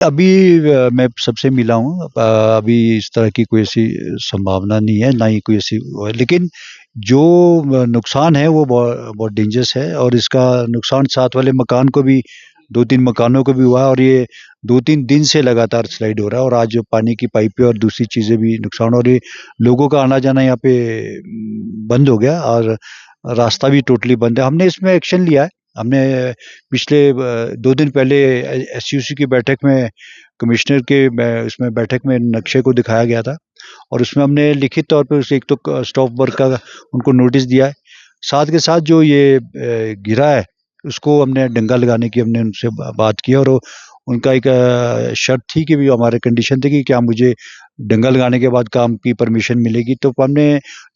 अभी मैं सबसे मिला हूँ। अभी इस तरह की कोई ऐसी संभावना नहीं है, ना ही कोई ऐसी वो है। लेकिन जो नुकसान है वो बहुत बहुत डेंजरस है, और इसका नुकसान साथ वाले मकान को भी, 2-3 मकानों को भी हुआ है, और ये 2-3 दिन से लगातार स्लाइड हो रहा है। और आज जो पानी की पाइपें और दूसरी चीज़ें भी नुकसान, और ये लोगों का आना-जाना यहाँ पे बंद हो गया, और रास्ता भी टोटली बंद है। हमने इसमें एक्शन लिया है। हमने पिछले 2 दिन पहले एसयूसी की बैठक में, कमिश्नर के उसमें बैठक में नक्शे को दिखाया गया था, और उसमें हमने लिखित तौर पे उसे एक तो स्टॉप वर्क का उनको नोटिस दिया है। साथ के साथ जो ये गिरा है, उसको हमने डंगा लगाने की हमने उनसे बात की, और उनका एक शर्त थी कि भी हमारे कंडीशन थी कि क्या मुझे डंगा लगाने के बाद काम की परमिशन मिलेगी। तो हमने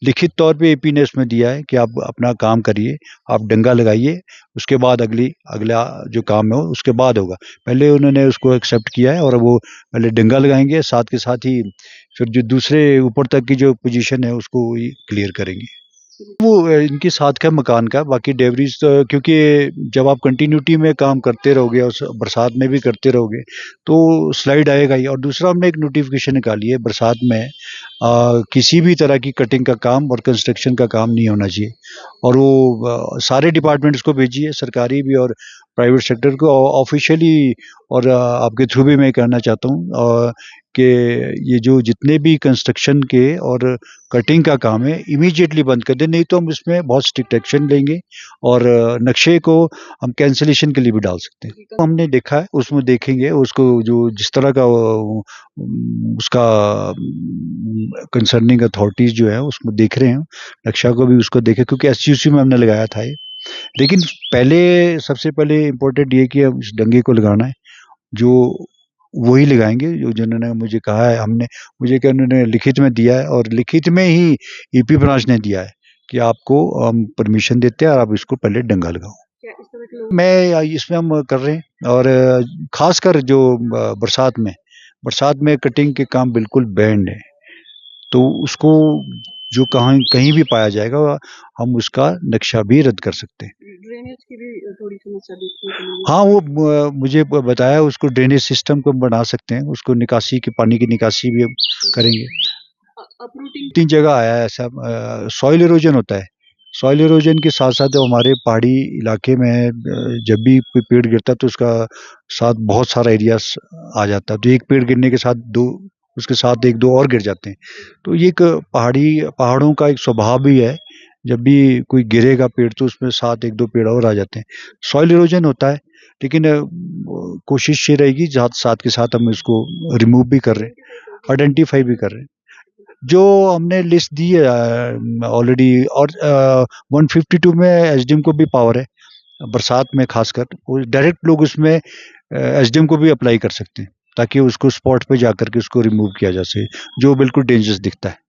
लिखित तौर पे एपी ने उसमें दिया है कि आप अपना काम करिए, आप डंगा लगाइए, उसके बाद अगला जो काम है उसके बाद होगा। पहले उन्होंने उसको एक्सेप्ट किया है, और वो पहले डंगा लगाएंगे, साथ के साथ ही फिर जो दूसरे ऊपर तक की जो पोजीशन है उसको क्लियर करेंगे। वो इनके साथ का मकान का, बाकी डेवरीज तो, क्योंकि जब आप कंटिन्यूटी में काम करते रहोगे और बरसात में भी करते रहोगे तो स्लाइड आएगा ही। और दूसरा हमने एक नोटिफिकेशन निकाली है, बरसात में किसी भी तरह की कटिंग का काम और कंस्ट्रक्शन का काम नहीं होना चाहिए। और वो सारे डिपार्टमेंट्स को भेजी है, सरकारी भी और प्राइवेट सेक्टर को ऑफिशियली। और आपके थ्रू भी मैं कहना चाहता हूँ कि ये जो जितने भी कंस्ट्रक्शन के और कटिंग का काम है इमीडिएटली बंद कर दें, नहीं तो हम इसमें बहुत स्ट्रिक्ट एक्शन लेंगे, और नक्शे को हम कैंसिलेशन के लिए भी डाल सकते हैं। तो हमने देखा है, उसमें देखेंगे उसको, जो जिस तरह का उसका कंसर्निंग अथॉरिटीज जो है उसमें देख रहे हैं, नक्शा को भी उसको देखे, क्योंकि एसयूसी में हमने लगाया था ये। लेकिन सबसे पहले इम्पोर्टेंट ये कि हम इस डंगे को लगाना है, जो वही लगाएंगे जो जिन्होंने मुझे कहा है। हमने मुझे क्या उन्होंने लिखित में दिया है, और लिखित में ही ईपी ब्रांच ने दिया है कि आपको हम परमिशन देते हैं और आप इसको पहले डंगा लगाओ। मैं इसमें हम कर रहे हैं, और खासकर जो बरसात में कटिंग के काम बिल्कुल बैंड है। तो उसको जो कहीं कहीं भी पाया जाएगा हम उसका नक्शा भी रद्द कर सकते हैं। ड्रेनेज की भी थोड़ी समस्या देखने को मिली। हाँ, वो मुझे बताया, उसको ड्रेनेज सिस्टम को हम बना सकते हैं, उसको निकासी की, पानी की निकासी भी हम करेंगे। अपरूटिंग 3 जगह आया है ऐसा। सॉइल इरोजन होता है। सॉइल इरोजन के साथ-साथ हमारे पहाड़ी इलाके में जब भी कोई पेड़ गिरता है तो उसका साथ बहुत सारा एरियाज़ आ जाता है। तो एक पेड़ गिरने के साथ 2, उसके साथ 1-2 और गिर जाते हैं। तो ये एक पहाड़ों का एक स्वभाव भी है। जब भी कोई गिरेगा पेड़ तो उसमें साथ 1-2 पेड़ और आ जाते हैं। सॉइल इरोजन होता है, लेकिन कोशिश ये रहेगी साथ के साथ हम इसको रिमूव भी कर रहे हैं, आइडेंटिफ़ाई भी कर रहे हैं। जो हमने लिस्ट दी है ऑलरेडी, और 152 में एसडीएम को भी पावर है, बरसात में खासकर वो डायरेक्ट लोग उसमें एसडीएम को भी अप्लाई कर सकते हैं, ताकि उसको स्पॉट पे जाकर के उसको रिमूव किया जा सके, जो बिल्कुल डेंजरस दिखता है।